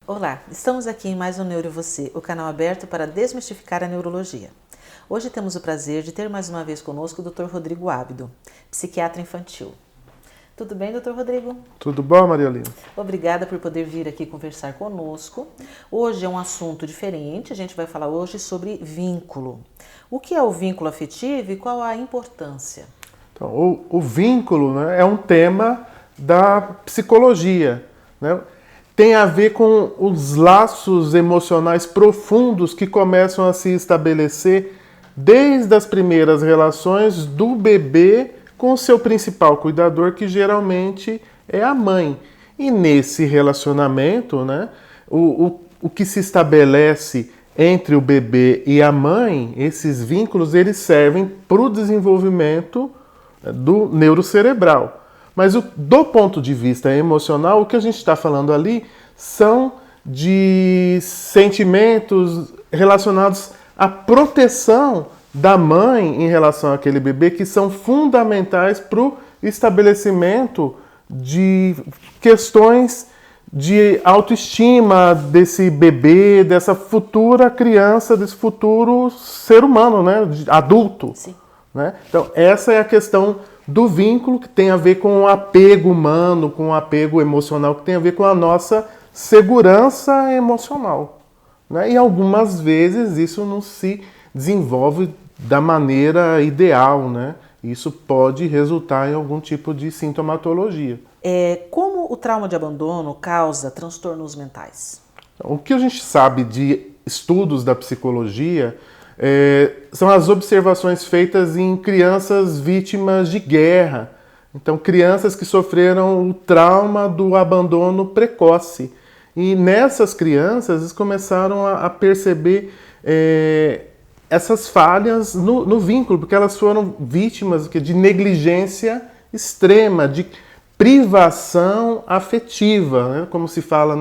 Olá, estamos aqui em mais um Neuro e Você, o canal aberto para desmistificar a neurologia. Hoje temos o prazer de ter mais uma vez conosco o Dr. Rodrigo Ábido, psiquiatra infantil. Tudo bem, Dr. Rodrigo? Tudo bom, Mariolina? Obrigada por poder vir aqui conversar conosco. Hoje é um assunto diferente, a gente vai falar hoje sobre vínculo. O que é o vínculo afetivo e qual a importância? Então, o vínculo, né, é um tema da psicologia, né? Tem a ver com os laços emocionais profundos que começam a se estabelecer desde as primeiras relações do bebê com o seu principal cuidador, que geralmente é a mãe. E nesse relacionamento, né, o que se estabelece entre o bebê e a mãe, esses vínculos, eles servem para o desenvolvimento do neurocerebral. Mas do ponto de vista emocional, o que a gente está falando ali são de sentimentos relacionados à proteção da mãe em relação àquele bebê, que são fundamentais para o estabelecimento de questões de autoestima desse bebê, dessa futura criança, desse futuro ser humano, né, adulto. Sim. Né? Então, essa é a questão do vínculo, que tem a ver com o apego humano, com o apego emocional, que tem a ver com a nossa segurança emocional. Né? E algumas vezes isso não se desenvolve da maneira ideal, né? Isso pode resultar em algum tipo de sintomatologia. Como o trauma de abandono causa transtornos mentais? O que a gente sabe de estudos da psicologia são as observações feitas em crianças vítimas de guerra. Então, crianças que sofreram o trauma do abandono precoce. E nessas crianças, eles começaram a perceber essas falhas no vínculo, porque elas foram vítimas de negligência extrema, de privação afetiva, né? Como se fala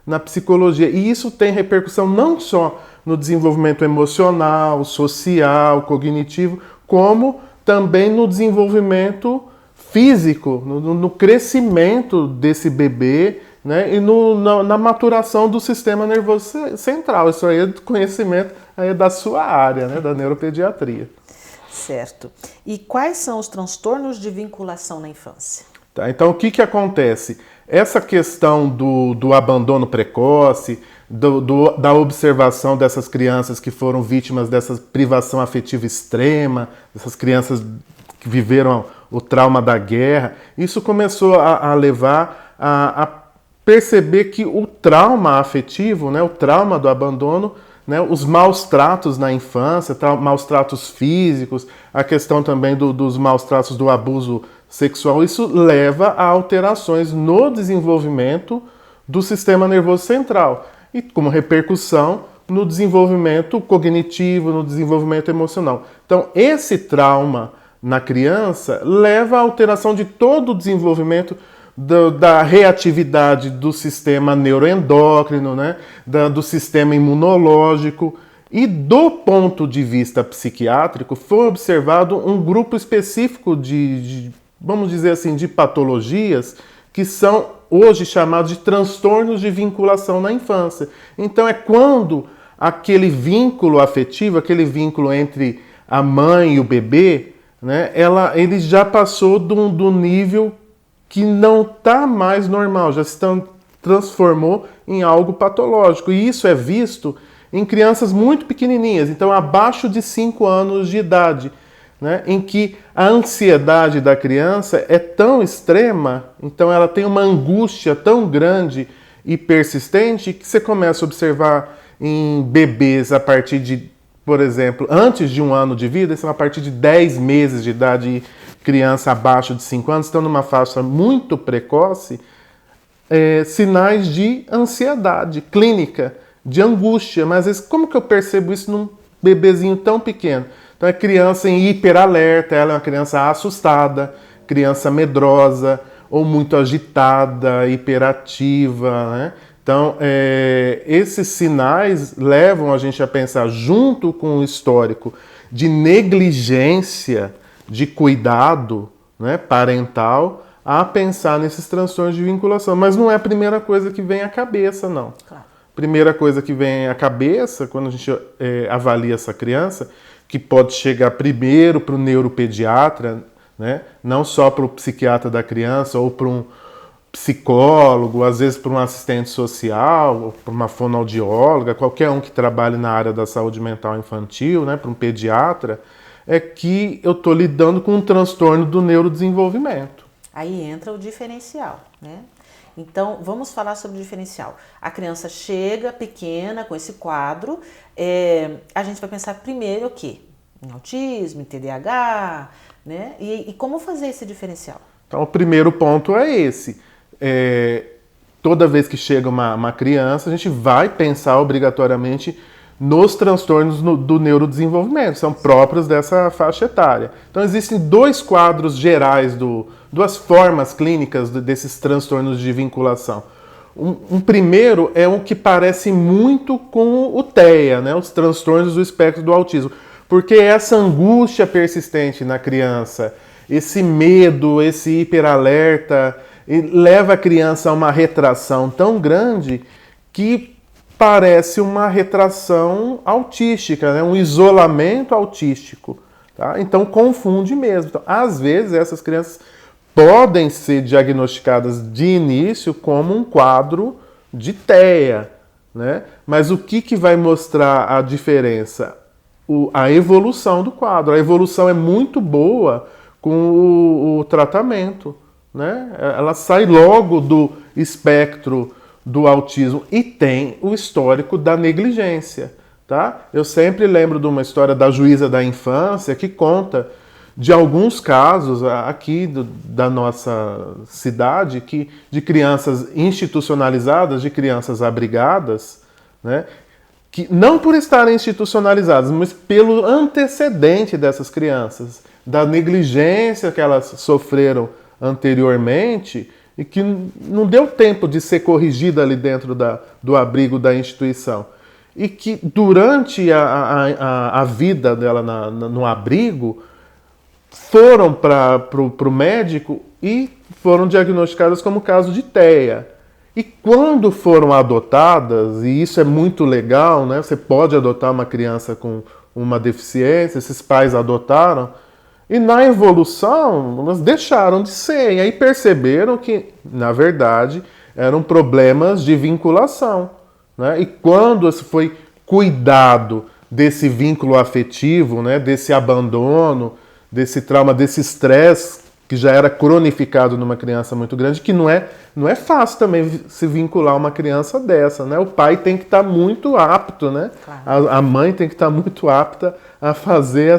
na psicologia. E isso tem repercussão não só no desenvolvimento emocional, social, cognitivo, como também no desenvolvimento físico, no crescimento desse bebê, né, e na maturação do sistema nervoso central. Isso aí é do conhecimento aí da sua área, né, da neuropediatria. Certo. E quais são os transtornos de vinculação na infância? Tá, então, o que acontece? Essa questão do abandono precoce, da observação dessas crianças que foram vítimas dessa privação afetiva extrema, dessas crianças que viveram o trauma da guerra, isso começou a levar a perceber que o trauma afetivo, né, o trauma do abandono, né, os maus tratos na infância, maus tratos físicos, a questão também dos maus tratos do abuso sexual, isso leva a alterações no desenvolvimento do sistema nervoso central e como repercussão no desenvolvimento cognitivo, no desenvolvimento emocional. Então, esse trauma na criança leva à alteração de todo o desenvolvimento da reatividade do sistema neuroendócrino, né, do sistema imunológico. E do ponto de vista psiquiátrico, foi observado um grupo específico vamos dizer assim, de patologias que são hoje chamados de transtornos de vinculação na infância. Então é quando aquele vínculo afetivo, aquele vínculo entre a mãe e o bebê, né, ele já passou do nível que não está mais normal, já se transformou em algo patológico. E isso é visto em crianças muito pequenininhas, então abaixo de 5 anos de idade, né, em que a ansiedade da criança é tão extrema, então ela tem uma angústia tão grande e persistente que você começa a observar em bebês a partir de, por exemplo, antes de 1 ano de vida, são a partir de 10 meses de idade, criança abaixo de 5 anos, estão numa faixa muito precoce, sinais de ansiedade clínica, de angústia. Mas às vezes, como que eu percebo isso num bebezinho tão pequeno? Então é criança em hiperalerta, ela é uma criança assustada, criança medrosa, ou muito agitada, hiperativa, né? Então, esses sinais levam a gente a pensar, junto com o histórico de negligência, de cuidado, né, parental, a pensar nesses transtornos de vinculação. Mas não é a primeira coisa que vem à cabeça, não. Claro. Primeira coisa que vem à cabeça, quando a gente avalia essa criança, que pode chegar primeiro para o neuropediatra, né? Não só para o psiquiatra da criança ou para um psicólogo, às vezes para um assistente social, ou para uma fonoaudióloga, qualquer um que trabalhe na área da saúde mental infantil, né? Para um pediatra, é que eu estou lidando com um transtorno do neurodesenvolvimento. Aí entra o diferencial, né? Então, vamos falar sobre o diferencial. A criança chega pequena com esse quadro, a gente vai pensar primeiro o quê? Em autismo, em TDAH, né? E como fazer esse diferencial? Então, o primeiro ponto é esse. Toda vez que chega uma criança, a gente vai pensar obrigatoriamente nos transtornos do neurodesenvolvimento, são próprios dessa faixa etária. Então, existem dois quadros gerais, duas formas clínicas desses transtornos de vinculação. Um primeiro é um que parece muito com o TEA, né, os transtornos do espectro do autismo, porque essa angústia persistente na criança, esse medo, esse hiperalerta, leva a criança a uma retração tão grande que parece uma retração autística, né? Um isolamento autístico. Tá? Então confunde mesmo. Então, às vezes essas crianças podem ser diagnosticadas de início como um quadro de TEA. Né? Mas o que vai mostrar a diferença? A evolução do quadro. A evolução é muito boa com o tratamento. Né? Ela sai logo do espectro do autismo e tem o histórico da negligência, tá? Eu sempre lembro de uma história da juíza da infância que conta de alguns casos aqui da nossa cidade de crianças institucionalizadas, de crianças abrigadas, né? Que não por estarem institucionalizadas, mas pelo antecedente dessas crianças, da negligência que elas sofreram anteriormente, e que não deu tempo de ser corrigida ali dentro do abrigo da instituição. E que durante a vida dela no abrigo, foram para o médico e foram diagnosticadas como caso de TEA. E quando foram adotadas, e isso é muito legal, né? Você pode adotar uma criança com uma deficiência, esses pais adotaram, e na evolução, elas deixaram de ser. E aí perceberam que, na verdade, eram problemas de vinculação. Né? E quando foi cuidado desse vínculo afetivo, né? Desse abandono, desse trauma, desse estresse, que já era cronificado numa criança muito grande, que não é fácil também se vincular uma criança dessa. Né? O pai tem que estar muito apto, né? Claro. A mãe tem que estar muito apta a fazer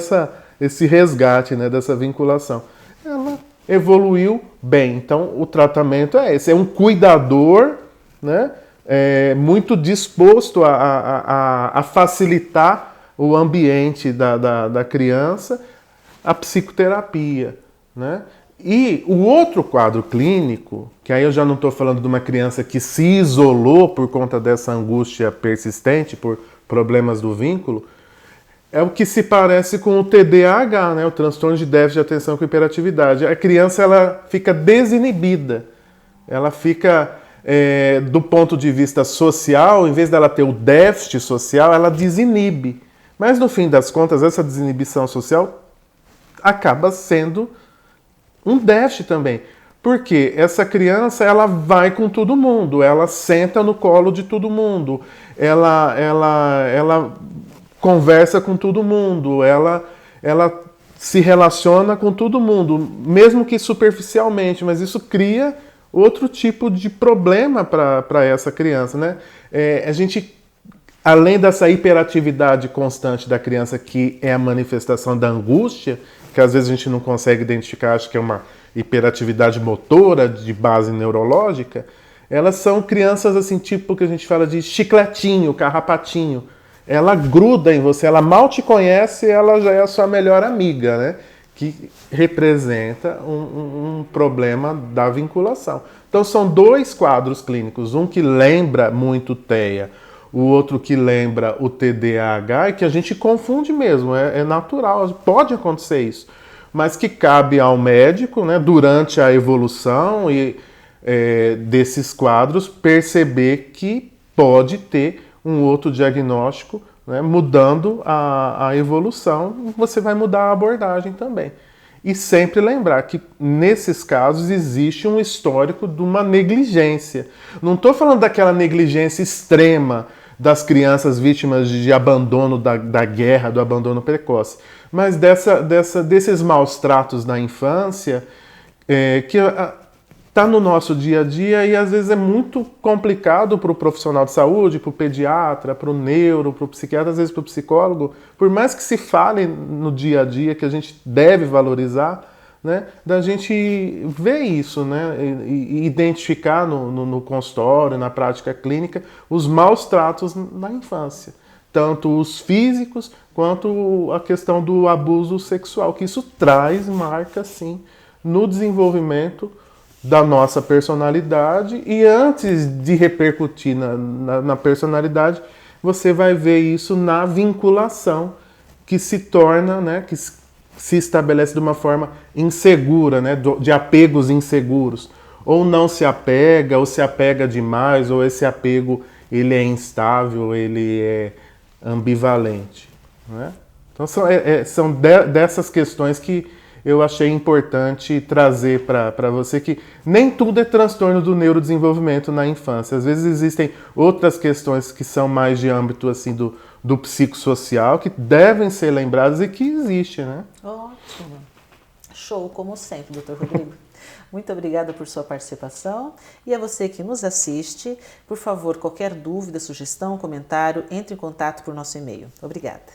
esse resgate, né, dessa vinculação. Ela evoluiu bem. Então, o tratamento é esse. É um cuidador, né, muito disposto a facilitar o ambiente da criança, a psicoterapia. Né? E o outro quadro clínico, que aí eu já não estou falando de uma criança que se isolou por conta dessa angústia persistente, por problemas do vínculo, é o que se parece com o TDAH, né? O transtorno de déficit de atenção com hiperatividade. A criança ela fica desinibida, ela fica, do ponto de vista social, em vez dela ter o déficit social, ela desinibe. Mas no fim das contas, essa desinibição social acaba sendo um déficit também. Porque essa criança ela vai com todo mundo, ela senta no colo de todo mundo, ela conversa com todo mundo, ela se relaciona com todo mundo, mesmo que superficialmente, mas isso cria outro tipo de problema para essa criança, né? A gente, além dessa hiperatividade constante da criança, que é a manifestação da angústia, que às vezes a gente não consegue identificar, acho que é uma hiperatividade motora de base neurológica, elas são crianças assim, tipo que a gente fala de chicletinho, carrapatinho. Ela gruda em você, ela mal te conhece, ela já é a sua melhor amiga, né? Que representa um problema da vinculação. Então são dois quadros clínicos, um que lembra muito o TEA, o outro que lembra o TDAH, e que a gente confunde mesmo, é natural, pode acontecer isso. mas que cabe ao médico, né, durante a evolução desses quadros, perceber que pode ter um outro diagnóstico, né, mudando a evolução, você vai mudar a abordagem também. E sempre lembrar que, nesses casos, existe um histórico de uma negligência. Não estou falando daquela negligência extrema das crianças vítimas de abandono da guerra, do abandono precoce, mas desses maus tratos na infância, que está no nosso dia a dia e às vezes é muito complicado para o profissional de saúde, para o pediatra, para o neuro, para o psiquiatra, às vezes para o psicólogo, por mais que se fale no dia a dia que a gente deve valorizar, né, da gente ver isso, né, e identificar no consultório, na prática clínica, os maus tratos na infância. Tanto os físicos quanto a questão do abuso sexual, que isso traz marca, sim, no desenvolvimento da nossa personalidade, e antes de repercutir na personalidade, você vai ver isso na vinculação que se torna, né, que se estabelece de uma forma insegura, né, de apegos inseguros. Ou não se apega, ou se apega demais, ou esse apego ele é instável, ele é ambivalente, né? Então são dessas questões que eu achei importante trazer para você, que nem tudo é transtorno do neurodesenvolvimento na infância. Às vezes existem outras questões que são mais de âmbito assim, do psicossocial, que devem ser lembradas e que existe, né? Ótimo. Show, como sempre, Dr. Rodrigo. Muito obrigada por sua participação. E a você que nos assiste, por favor, qualquer dúvida, sugestão, comentário, entre em contato por nosso e-mail. Obrigada.